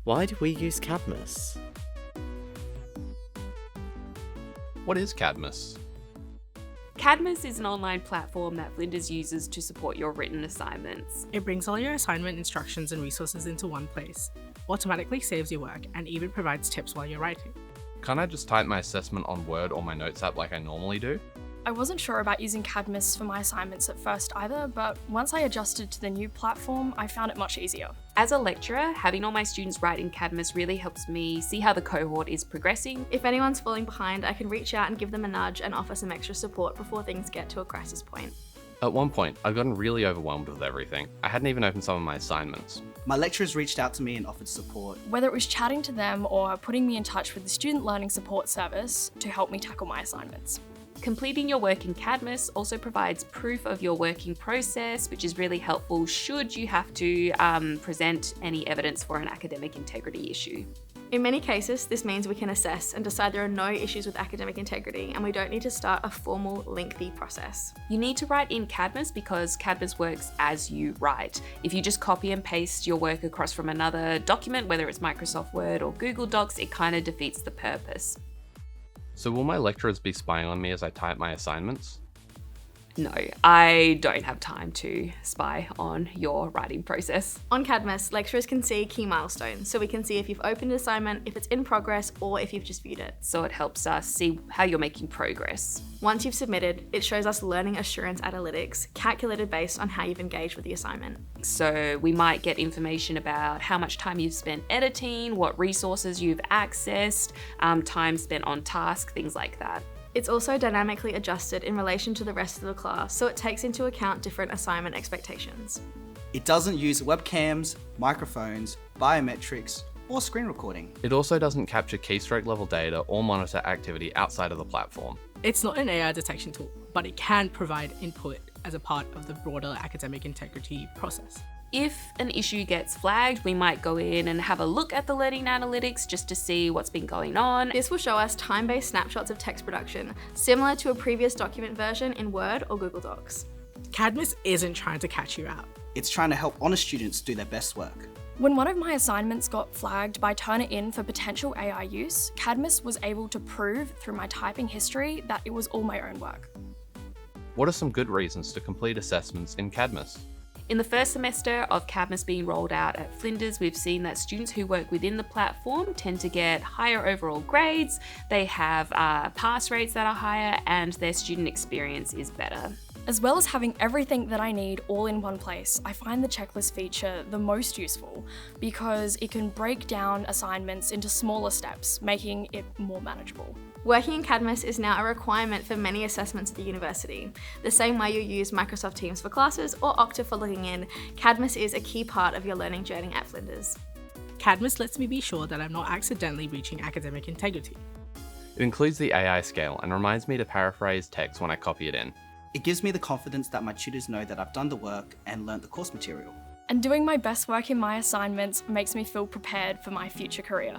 Why do we use Cadmus? What is Cadmus? Cadmus is an online platform that Flinders uses to support your written assignments. It brings all your assignment instructions and resources into one place, automatically saves your work, and even provides tips while you're writing. Can't I just type my assessment on Word or my Notes app like I normally do? I wasn't sure about using Cadmus for my assignments at first either, but once I adjusted to the new platform, I found it much easier. As a lecturer, having all my students write in Cadmus really helps me see how the cohort is progressing. If anyone's falling behind, I can reach out and give them a nudge and offer some extra support before things get to a crisis point. At one point, I'd gotten really overwhelmed with everything. I hadn't even opened some of my assignments. My lecturers reached out to me and offered support. Whether it was chatting to them or putting me in touch with the Student Learning Support Service to help me tackle my assignments. Completing your work in Cadmus also provides proof of your working process, which is really helpful should you have to present any evidence for an academic integrity issue. In many cases, this means we can assess and decide there are no issues with academic integrity and we don't need to start a formal, lengthy process. You need to write in Cadmus because Cadmus works as you write. If you just copy and paste your work across from another document, whether it's Microsoft Word or Google Docs, it kind of defeats the purpose. So will my lecturers be spying on me as I type my assignments? No, I don't have time to spy on your writing process. On Cadmus, lecturers can see key milestones, so we can see if you've opened an assignment, if it's in progress, or if you've just viewed it. So it helps us see how you're making progress. Once you've submitted, it shows us learning assurance analytics, calculated based on how you've engaged with the assignment. So we might get information about how much time you've spent editing, what resources you've accessed, time spent on task, things like that. It's also dynamically adjusted in relation to the rest of the class, so it takes into account different assignment expectations. It doesn't use webcams, microphones, biometrics, or screen recording. It also doesn't capture keystroke level data or monitor activity outside of the platform. It's not an AI detection tool, but it can provide input as a part of the broader academic integrity process. If an issue gets flagged, we might go in and have a look at the learning analytics just to see what's been going on. This will show us time-based snapshots of text production, similar to a previous document version in Word or Google Docs. Cadmus isn't trying to catch you out. It's trying to help honest students do their best work. When one of my assignments got flagged by Turnitin for potential AI use, Cadmus was able to prove through my typing history that it was all my own work. What are some good reasons to complete assessments in Cadmus? In the first semester of Cadmus being rolled out at Flinders, we've seen that students who work within the platform tend to get higher overall grades, they have pass rates that are higher, and their student experience is better. As well as having everything that I need all in one place, I find the checklist feature the most useful because it can break down assignments into smaller steps, making it more manageable. Working in Cadmus is now a requirement for many assessments at the university. The same way you use Microsoft Teams for classes or Okta for logging in, Cadmus is a key part of your learning journey at Flinders. Cadmus lets me be sure that I'm not accidentally reaching academic integrity. It includes the AI scale and reminds me to paraphrase text when I copy it in. It gives me the confidence that my tutors know that I've done the work and learnt the course material. And doing my best work in my assignments makes me feel prepared for my future career.